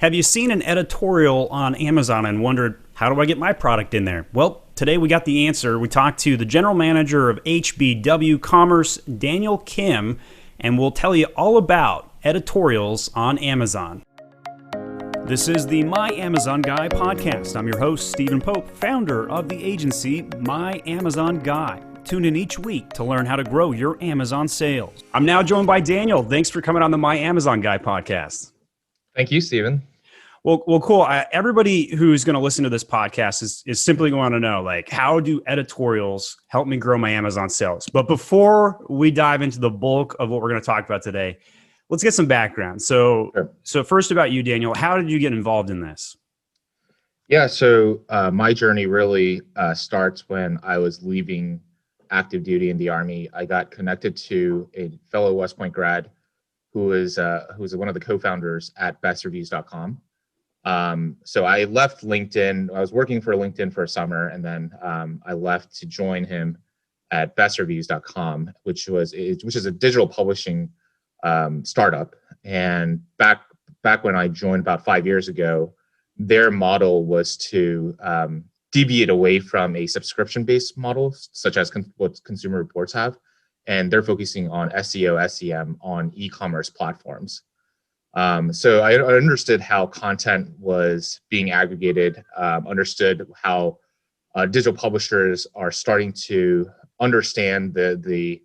Have you seen an editorial on Amazon and wondered, how do I get my product in there? Well, today we got the answer. We talked to the general manager of HBW Commerce, Daniel Kim, and we'll tell you all about editorials on Amazon. This is the My Amazon Guy podcast. I'm your host, Stephen Pope, founder of the agency My Amazon Guy. Tune in each week to learn how to grow your Amazon sales. I'm now joined by Daniel. Thanks for coming on the My Amazon Guy podcast. Thank you, Stephen. Well, cool. Everybody who's going to listen to this podcast is simply going to know, like, how do editorials help me grow my Amazon sales? But before we dive into the bulk of what we're going to talk about today, let's get some background. So first about you, Daniel, how did you get involved in this? Yeah, so my journey really starts when I was leaving active duty in the Army. I got connected to a fellow West Point grad who was one of the co-founders at bestreviews.com. So I left LinkedIn. I was working for LinkedIn for a summer, and then I left to join him at bestreviews.com, which is a digital publishing startup. And back when I joined about 5 years ago, their model was to deviate away from a subscription-based model, such as what Consumer Reports have, and they're focusing on SEO, SEM on e-commerce platforms. So I understood how content was being aggregated, understood how digital publishers are starting to understand the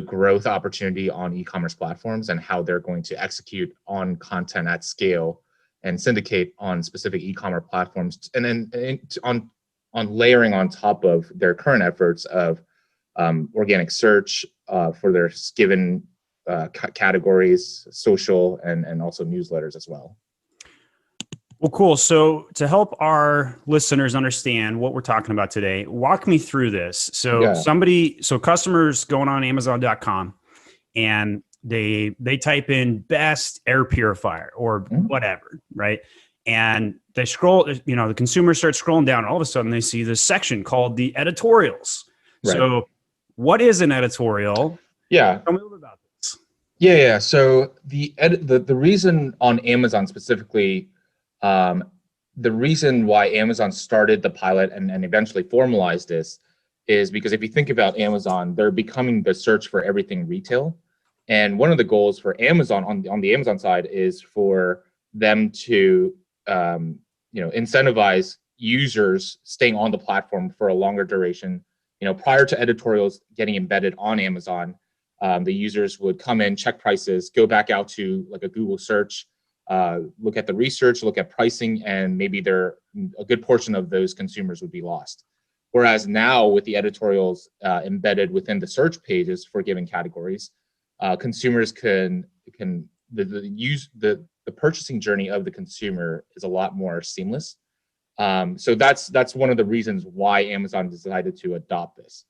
growth opportunity on e-commerce platforms and how they're going to execute on content at scale and syndicate on specific e-commerce platforms, and then on layering on top of their current efforts of organic search for their given categories, social, and also newsletters as well. Well, cool. So to help our listeners understand what we're talking about today, walk me through this. So customers going on Amazon.com and they type in best air purifier or whatever, right? And they scroll, the consumer starts scrolling down, and all of a sudden they see this section called the editorials. Right. So what is an editorial? Yeah. Tell me a little bit about this. Yeah. So the reason on Amazon specifically, the reason why Amazon started the pilot and eventually formalized this is because if you think about Amazon, they're becoming the search for everything retail. And one of the goals for Amazon on the Amazon side is for them to incentivize users staying on the platform for a longer duration. Prior to editorials getting embedded on Amazon, the users would come in, check prices, go back out to like a Google search, look at the research, look at pricing, and maybe a good portion of those consumers would be lost. Whereas now with the editorials embedded within the search pages for given categories, consumers the purchasing journey of the consumer is a lot more seamless. So that's one of the reasons why Amazon decided to adopt this.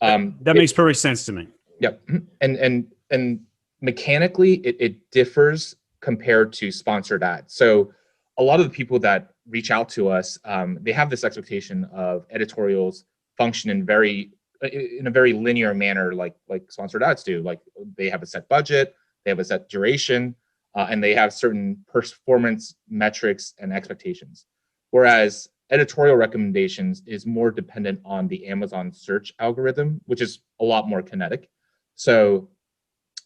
That makes perfect sense to me. Yep. And mechanically it differs compared to sponsored ads. So a lot of the people that reach out to us, they have this expectation of editorials function in a very linear manner, like sponsored ads do. Like they have a set budget, they have a set duration, and they have certain performance metrics and expectations. Whereas editorial recommendations is more dependent on the Amazon search algorithm, which is a lot more kinetic. So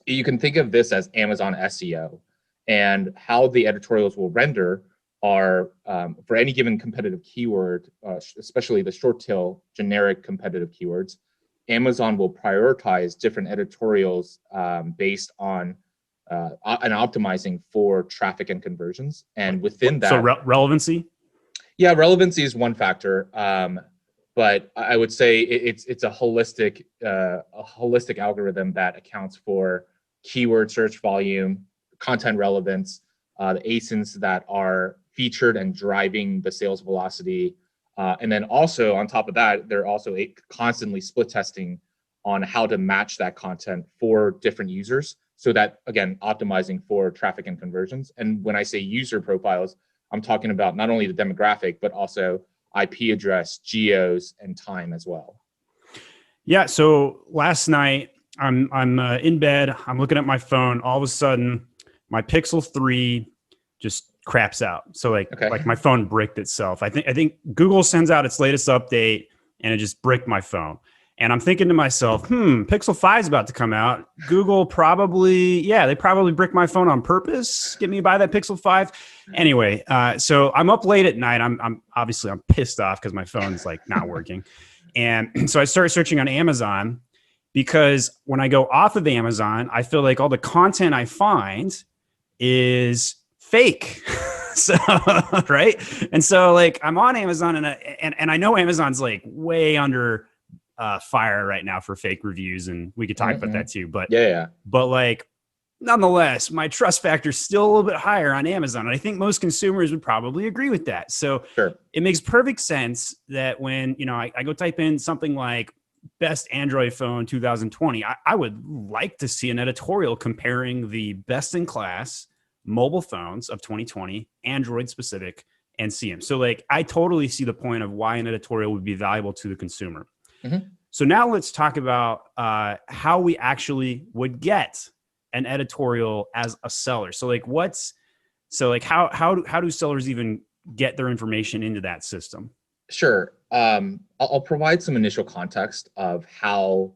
you can think of this as Amazon SEO, and how the editorials will render are for any given competitive keyword, especially the short tail generic competitive keywords, Amazon will prioritize different editorials based on and optimizing for traffic and conversions. And within that, so relevancy. Yeah, relevancy is one factor, but I would say it's a holistic algorithm that accounts for keyword search volume, content relevance, the ASINs that are featured and driving the sales velocity, and then also on top of that, they're also constantly split testing on how to match that content for different users, so that again optimizing for traffic and conversions. And when I say user profiles, I'm talking about not only the demographic, but also IP address, geos, and time as well. Yeah. So last night, I'm in bed. I'm looking at my phone. All of a sudden, my Pixel 3 just craps out. So Okay. like my phone bricked itself. I think Google sends out its latest update and it just bricked my phone. And I'm thinking to myself, Pixel 5 is about to come out. Google probably, they probably bricked my phone on purpose. Get me to buy that Pixel 5. Anyway, so I'm up late at night. I'm obviously pissed off because my phone's like not working. And so I started searching on Amazon because when I go off of Amazon, I feel like all the content I find is fake. So, right. And so like I'm on Amazon and I know Amazon's like way under fire right now for fake reviews, and we could talk about that too. But but like nonetheless, my trust factor is still a little bit higher on Amazon, and I think most consumers would probably agree with that. So it makes perfect sense that when I go type in something like best Android phone 2020, I would like to see an editorial comparing the best in class mobile phones of 2020, Android specific, and CM. So like I totally see the point of why an editorial would be valuable to the consumer. So now let's talk about how we actually would get an editorial as a seller. So like how do sellers even get their information into that system? Sure. I'll provide some initial context of how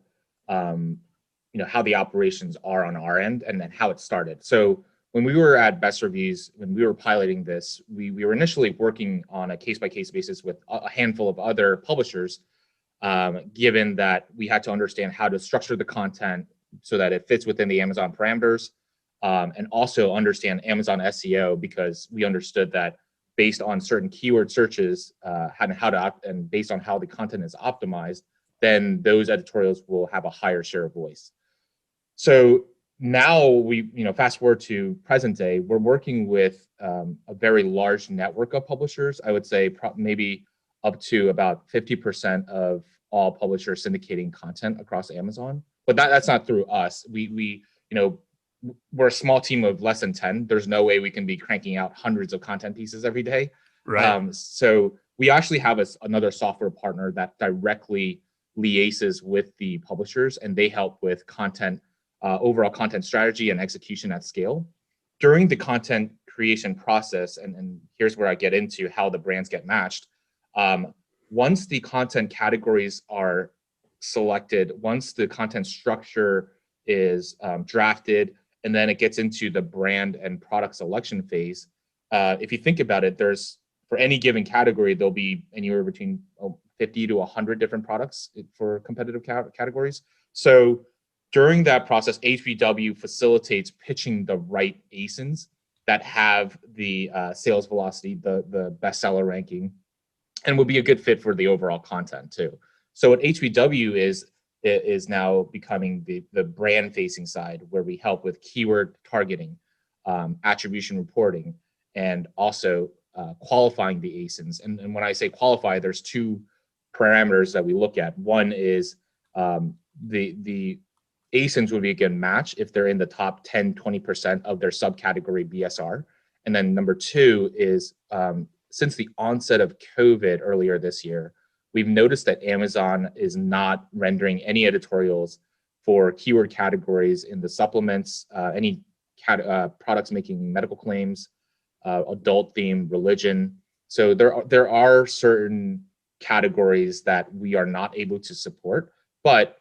how the operations are on our end and then how it started. So when we were at Best Reviews, when we were piloting this, we were initially working on a case-by-case basis with a handful of other publishers, given that we had to understand how to structure the content so that it fits within the Amazon parameters, and also understand Amazon SEO, because we understood that based on certain keyword searches and based on how the content is optimized, then those editorials will have a higher share of voice. So now we, fast forward to present day, we're working with a very large network of publishers. I would say maybe up to about 50% of all publishers syndicating content across Amazon. But that's not through us. We're a small team of less than 10. There's no way we can be cranking out hundreds of content pieces every day. Right. So we actually have another software partner that directly liaises with the publishers, and they help with content, overall content strategy and execution at scale. During the content creation process, and here's where I get into how the brands get matched. Once the content categories are selected, once the content structure is drafted, and then it gets into the brand and product selection phase. If you think about it, for any given category, there'll be anywhere between 50 to 100 different products for competitive categories. So during that process, HBW facilitates pitching the right ASINs that have the sales velocity, the bestseller ranking, and will be a good fit for the overall content too. So what HBW is now becoming the brand facing side, where we help with keyword targeting, attribution reporting, and also qualifying the ASINs. And when I say qualify, there's two parameters that we look at. One is the ASINs would be a good match if they're in the top 10, 20% of their subcategory BSR. And then number two is, since the onset of COVID earlier this year, we've noticed that Amazon is not rendering any editorials for keyword categories in the supplements, any products making medical claims, adult theme, religion. So there are certain categories that we are not able to support, but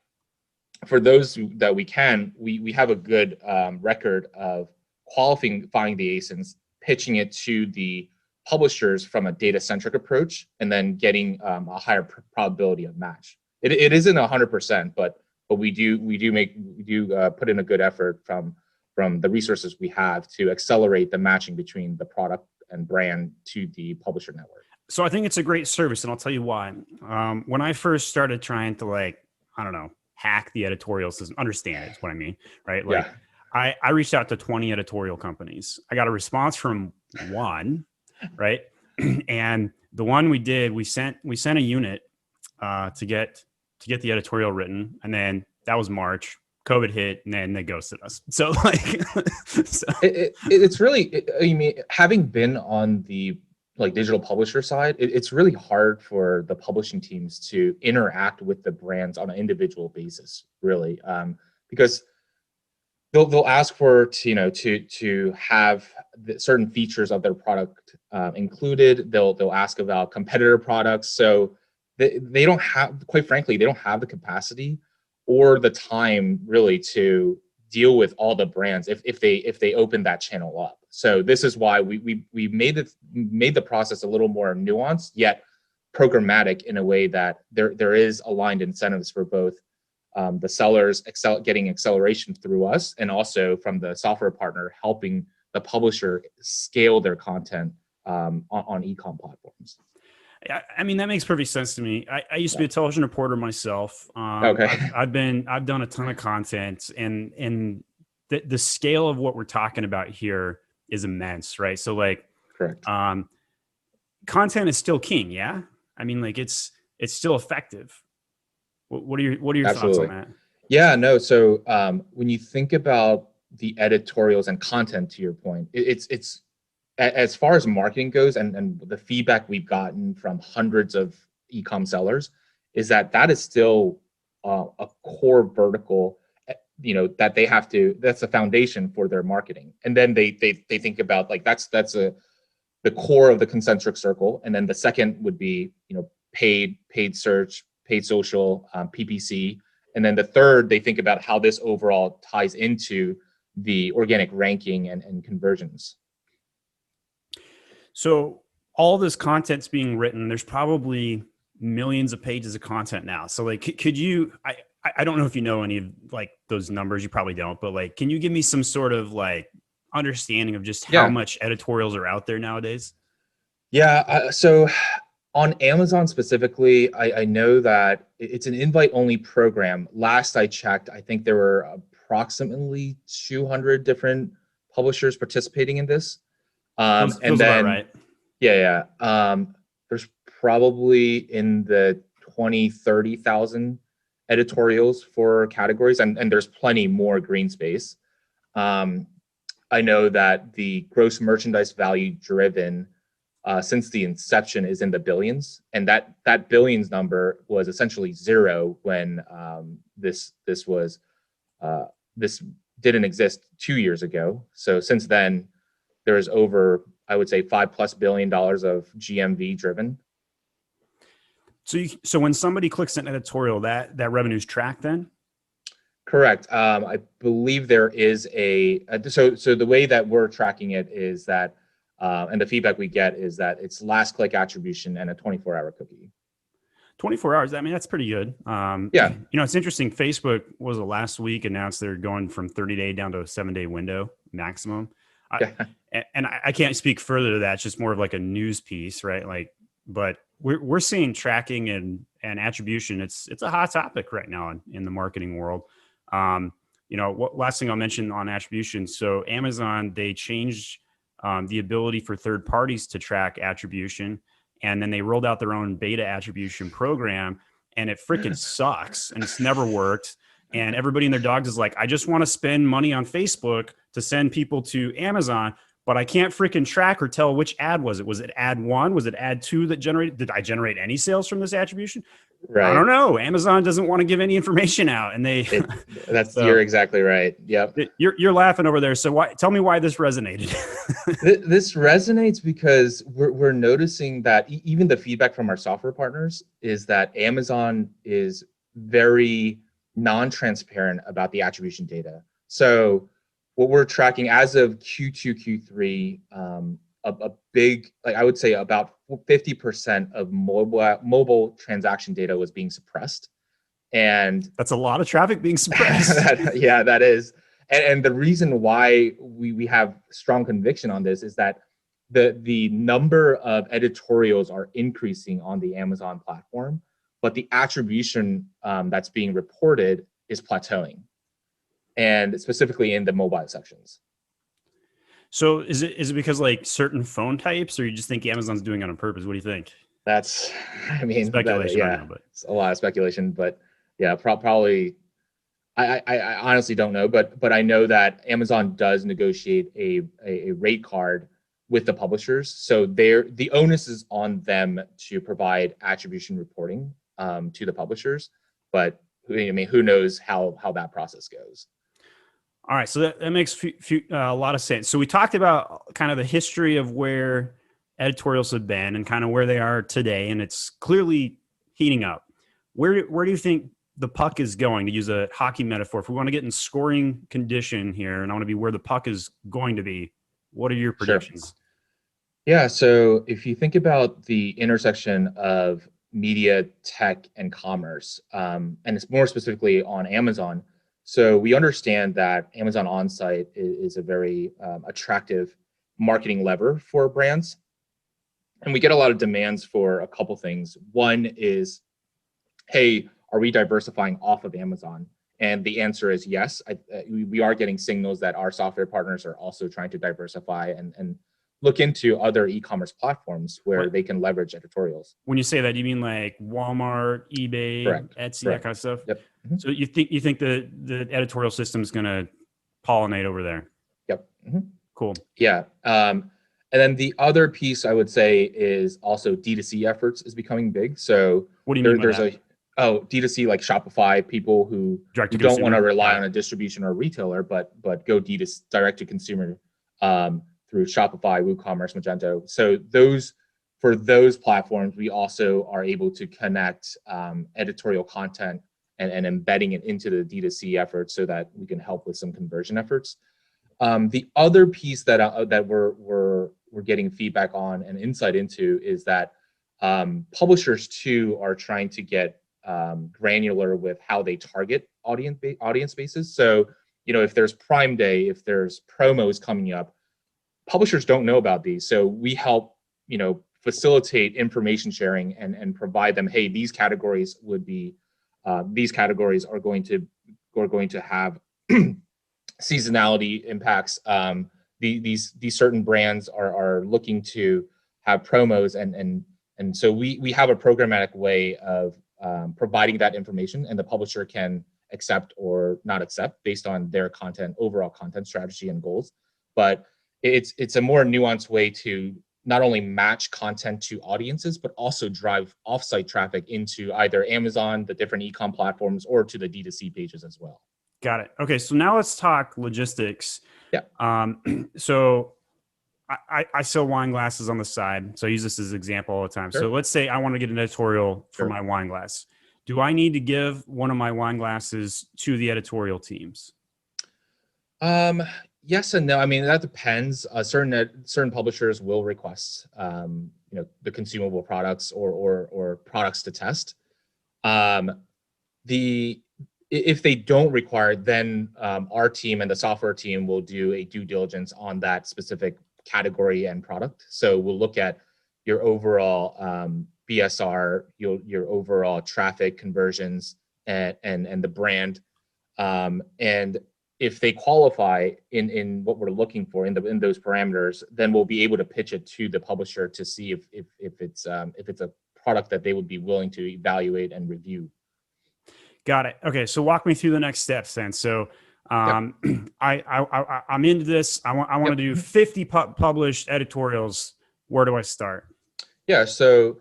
for those that we can, we have a good record of qualifying the ASINs, pitching it to the publishers from a data-centric approach, and then getting a higher probability of match. It isn't 100%, but we do put in a good effort from the resources we have to accelerate the matching between the product and brand to the publisher network. So I think it's a great service, and I'll tell you why. When I first started trying to hack the editorial system, understand it's what I mean, right? Like I reached out to 20 editorial companies. I got a response from one, right? And the one we did, we sent a unit to get the editorial written, and then that was March. COVID hit, and then they ghosted us. So it's really, I mean, having been on the digital publisher side, it's really hard for the publishing teams to interact with the brands on an individual basis, really, because they'll ask for to have certain features of their product included. They'll ask about competitor products. So they don't have, quite frankly, they don't have the capacity or the time really to deal with all the brands if they open that channel up. So this is why we made the process a little more nuanced yet programmatic in a way that there is aligned incentives for both the sellers getting acceleration through us, and also from the software partner helping the publisher scale their content on e-com platforms. I mean, that makes perfect sense to me. I used to be a television reporter myself. Okay. I've done a ton of content, and the scale of what we're talking about here is immense, right? So like, Correct. Content is still king. Yeah. I mean, like it's still effective. What are your thoughts on that? Yeah, no. So when you think about the editorials and content, to your point, it's as far as marketing goes, and the feedback we've gotten from hundreds of e-com sellers is that is still a core vertical, that they have to. That's a foundation for their marketing, and then they think about like that's the core of the concentric circle, and then the second would be paid search, paid social, PPC. And then the third, they think about how this overall ties into the organic ranking and conversions. So all this content's being written. There's probably millions of pages of content now. So like, could you, I don't know if you know any of like those numbers, you probably don't, but like, can you give me some sort of like understanding of just how much editorials are out there nowadays? Yeah. So on Amazon specifically, I know that it's an invite-only program. Last I checked, I think there were approximately 200 different publishers participating in this. Feels about right. Yeah. There's probably in the 20-30,000 editorials for categories, and there's plenty more green space. I know that the gross merchandise value driven since the inception is in the billions, and that billions number was essentially zero when this didn't exist 2 years ago. So since then, there's over, I would say, $5+ billion of GMV driven. So when somebody clicks an editorial, that revenue's tracked then? Correct. I believe there is so the way that we're tracking it is that, and the feedback we get is that it's last click attribution and a 24-hour cookie. 24 hours. I mean, that's pretty good. Yeah. It's interesting. Facebook was the last week announced they're going from 30-day down to a 7-day window maximum. I can't speak further to that. It's just more of like a news piece, right? Like, but we're seeing tracking and attribution. It's a hot topic right now in the marketing world. Last thing I'll mention on attribution. So Amazon, they changed the ability for third parties to track attribution, and then they rolled out their own beta attribution program, and it freaking sucks, and it's never worked. And everybody and their dogs is like, I just want to spend money on Facebook to send people to Amazon, but I can't freaking track or tell which ad was it. Was it ad 1? Was it ad 2 that generated? Did I generate any sales from this attribution? Right. I don't know. Amazon doesn't want to give any information out, and you're exactly right. Yep. You're laughing over there. So tell me why this resonated. This resonates because we're noticing that even the feedback from our software partners is that Amazon is very non-transparent about the attribution data. So what we're tracking as of Q2, Q3, a big, like I would say about 50% of mobile transaction data was being suppressed. And that's a lot of traffic being suppressed. that is. And the reason why we have strong conviction on this is that the number of editorials are increasing on the Amazon platform, but the attribution that's being reported is plateauing, and specifically in the mobile sections. So is it because like certain phone types, or you just think Amazon's doing it on purpose? What do you think? That's, I mean, speculation. I know, but it's a lot of speculation, but yeah, probably. I honestly don't know, but I know that Amazon does negotiate a rate card with the publishers, so the onus is on them to provide attribution reporting to the publishers. But I mean, who knows how that process goes? All right, so that makes a lot of sense. So we talked about kind of the history of where editorials have been and kind of where they are today, and it's clearly heating up. Where do you think the puck is going, to use a hockey metaphor? If we want to get in scoring condition here, and I want to be where the puck is going to be, what are your Sure. predictions? Yeah. So if you think about the intersection of media, tech, and commerce, and it's more specifically on Amazon. So we understand that Amazon Onsite is a very attractive marketing lever for brands. And we get a lot of demands for a couple things. One is, hey, are we diversifying off of Amazon? And the answer is yes. We are getting signals that our software partners are also trying to diversify and look into other e-commerce platforms where they can leverage editorials. When you say that, you mean like Walmart, eBay, Correct. Etsy, Correct. that kind of stuff? Yep. Mm-hmm. So you think the editorial system is going to pollinate over there? Yep. Mm-hmm. Cool. Yeah. And then the other piece I would say is also D2C efforts is becoming big. So what do you mean by there's that? D2C like Shopify, people who don't want to rely on a distribution or a retailer, but go direct to consumer through Shopify, WooCommerce, Magento. So for those platforms, we also are able to connect editorial content and embedding it into the D2C efforts so that we can help with some conversion efforts. The other piece that we're getting feedback on and insight into is that publishers too are trying to get granular with how they target audience bases. So, if there's Prime Day, if there's promos coming up, publishers don't know about these. So we help, facilitate information sharing and provide them, hey, these categories are going to have seasonality impacts. These certain brands are looking to have promos, and so we have a programmatic way of providing that information, and the publisher can accept or not accept based on their overall content strategy and goals. But it's a more nuanced way to not only match content to audiences, but also drive offsite traffic into either Amazon, the different e-com platforms, or to the D2C pages as well. Got it. Okay, so now let's talk logistics. Yeah. So I sell wine glasses on the side. So I use this as an example all the time. Sure. So let's say I want to get an editorial for my wine glass. Do I need to give one of my wine glasses to the editorial teams? Yes and no. I mean, that depends. Certain publishers will request, the consumable products or products to test. If they don't require, then our team and the software team will do a due diligence on that specific category and product. So we'll look at your overall BSR, your overall traffic conversions, and the brand, and if they qualify in what we're looking for in those parameters, then we'll be able to pitch it to the publisher to see if it's a product that they would be willing to evaluate and review. Got it. Okay, so walk me through the next steps then. So I'm into this. I want to do 50 published editorials. Where do I start? Yeah. So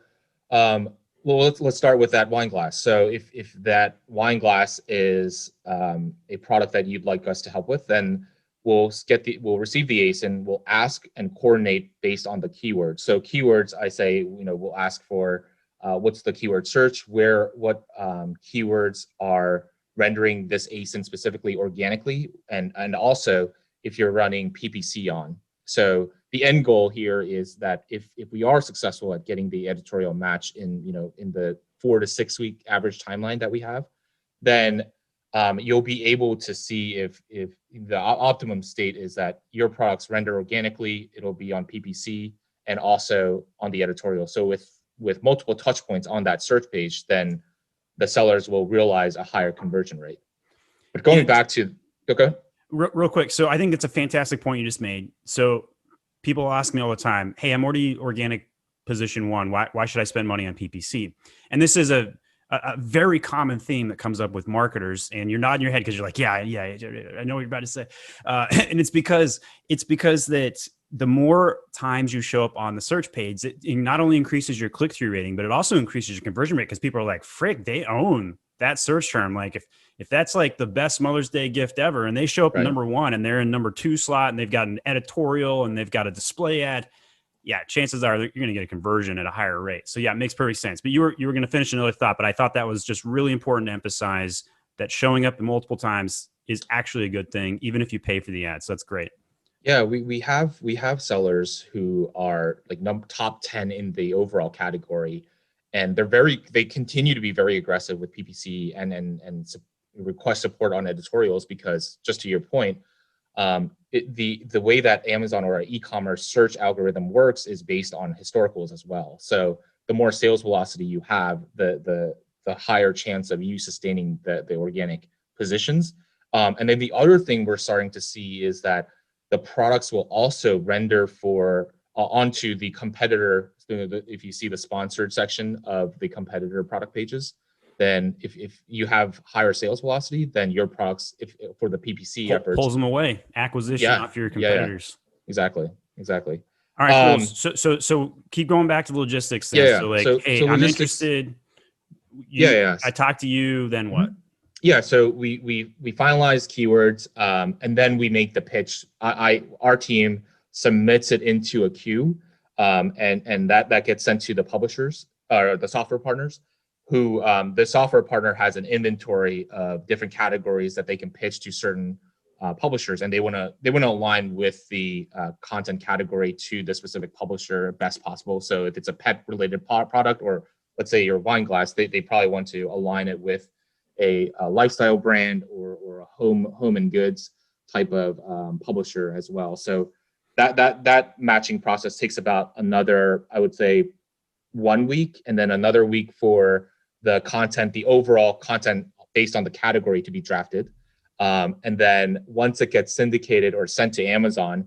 let's start with that wine glass. So if that wine glass is a product that you'd like us to help with, then we'll receive the ASIN. We'll ask and coordinate based on the keywords. So keywords, I say, we'll ask for what's the keyword search, what keywords are rendering this ASIN specifically organically, and also if you're running PPC on. So the end goal here is that if we are successful at getting the editorial match in the 4 to 6 week average timeline that we have, then you'll be able to see if the optimum state is that your products render organically, it'll be on PPC and also on the editorial. So with multiple touch points on that search page, then the sellers will realize a higher conversion rate. But going back to, okay. Real quick. So I think it's a fantastic point you just made. So people ask me all the time, hey, I'm already organic position 1. Why should I spend money on PPC? And this is a very common theme that comes up with marketers, and you're nodding your head because you're like, yeah, I know what you're about to say. And it's because that the more times you show up on the search page, it not only increases your click-through rating, but it also increases your conversion rate because people are like, frick, they own that search term, like if that's like the best Mother's Day gift ever, and they show up Right. number 1 and they're in number 2 slot and they've got an editorial and they've got a display ad, yeah, chances are you're going to get a conversion at a higher rate. So yeah, it makes perfect sense. But you were going to finish another thought, but I thought that was just really important to emphasize that showing up multiple times is actually a good thing, even if you pay for the ad. So that's great. Yeah, we have sellers who are like top 10 in the overall category, and they continue to be very aggressive with PPC and request support on editorials, because just to your point, the way that Amazon or e-commerce search algorithm works is based on historicals as well. So the more sales velocity you have, the higher chance of you sustaining the organic positions. And then the other thing we're starting to see is that the products will also render onto the competitor. If you see the sponsored section of the competitor product pages, then if you have higher sales velocity, then your products, for the PPC efforts, pulls them away, acquisition off your competitors. Yeah. Exactly. All right, cool. So keep going back to the logistics then. Yeah. So like, hey, so I'm interested. I talk to you, then what? Yeah, so we finalize keywords, and then we make the pitch. Our team submits it into a queue, and that gets sent to the publishers or the software partners, who the software partner has an inventory of different categories that they can pitch to certain publishers, and they want to align with the content category to the specific publisher best possible. So if it's a pet related product, or let's say your wine glass, they probably want to align it with a lifestyle brand or a home and goods type of publisher as well. So that matching process takes about another, I would say, 1 week, and then another week for the overall content based on the category to be drafted. And then once it gets syndicated or sent to Amazon,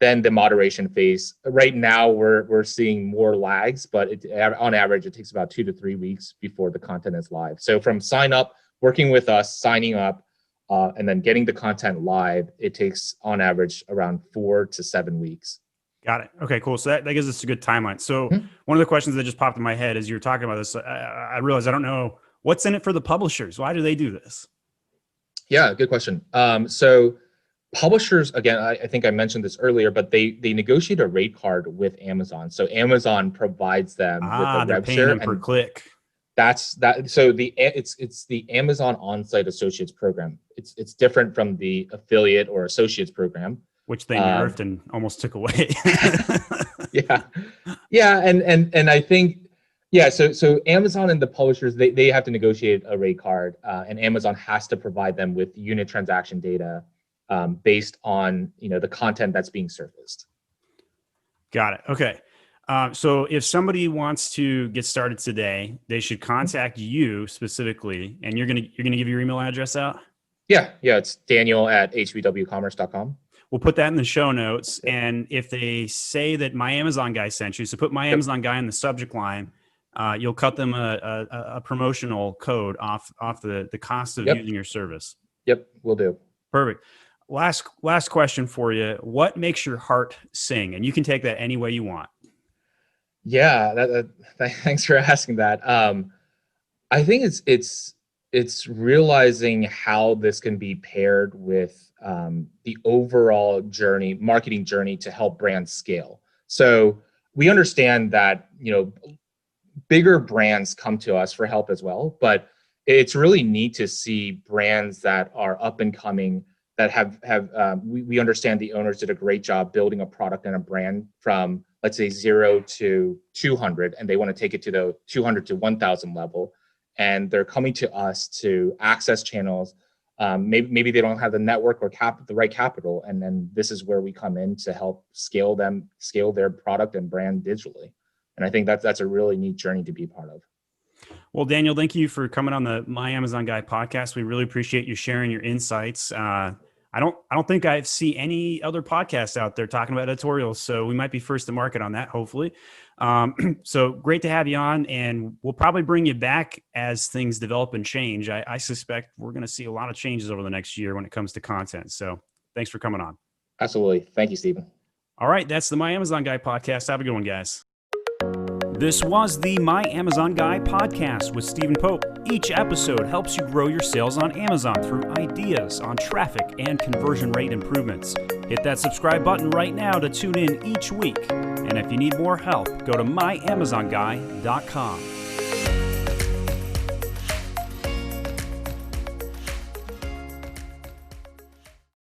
then the moderation phase. Right now, we're seeing more lags, but on average, it takes about 2 to 3 weeks before the content is live. So from sign up, working with us, signing up, and then getting the content live, it takes on average around 4 to 7 weeks. Got it. Okay, cool. So that gives us a good timeline. So one of the questions that just popped in my head as you were talking about this, I realized I don't know what's in it for the publishers. Why do they do this? Yeah, good question. So publishers, again, I think I mentioned this earlier, but they negotiate a rate card with Amazon. So Amazon provides them with a rev share, them per click. That's that. So it's the Amazon On-Site Associates program. It's different from the affiliate or associates program, which they nerfed and almost took away. Yeah, and I think So Amazon and the publishers, they have to negotiate a rate card, and Amazon has to provide them with unit transaction data based on the content that's being surfaced. Got it. Okay. So if somebody wants to get started today, they should contact you specifically, and you're gonna give your email address out. Yeah, it's Daniel@hbwcommerce.com. We'll put that in the show notes. And if they say that my Amazon guy sent you, so put my Amazon guy in the subject line, you'll cut them a promotional code off the cost of using your service. Yep, will do. Perfect. Last question for you. What makes your heart sing? And you can take that any way you want. Yeah, thanks for asking that. I think it's realizing how this can be paired with the overall marketing journey to help brands scale. So we understand that bigger brands come to us for help as well, but it's really neat to see brands that are up and coming, that we understand the owners did a great job building a product and a brand from, let's say, 0 to 200, and they want to take it to the 200 to 1,000 level, and they're coming to us to access channels. Maybe they don't have the network or the right capital, and then this is where we come in to help scale their product and brand digitally. And I think that's a really neat journey to be a part of. Well, Daniel, thank you for coming on the My Amazon Guy podcast. We really appreciate you sharing your insights. I don't think I see any other podcasts out there talking about editorials, so we might be first to market on that, hopefully. So great to have you on, and we'll probably bring you back as things develop and change. I suspect we're going to see a lot of changes over the next year when it comes to content. So thanks for coming on. Absolutely. Thank you, Stephen. All right. That's the My Amazon Guy podcast. Have a good one, guys. This was the My Amazon Guy podcast with Stephen Pope. Each episode helps you grow your sales on Amazon through ideas on traffic and conversion rate improvements. Hit that subscribe button right now to tune in each week. And if you need more help, go to myamazonguy.com.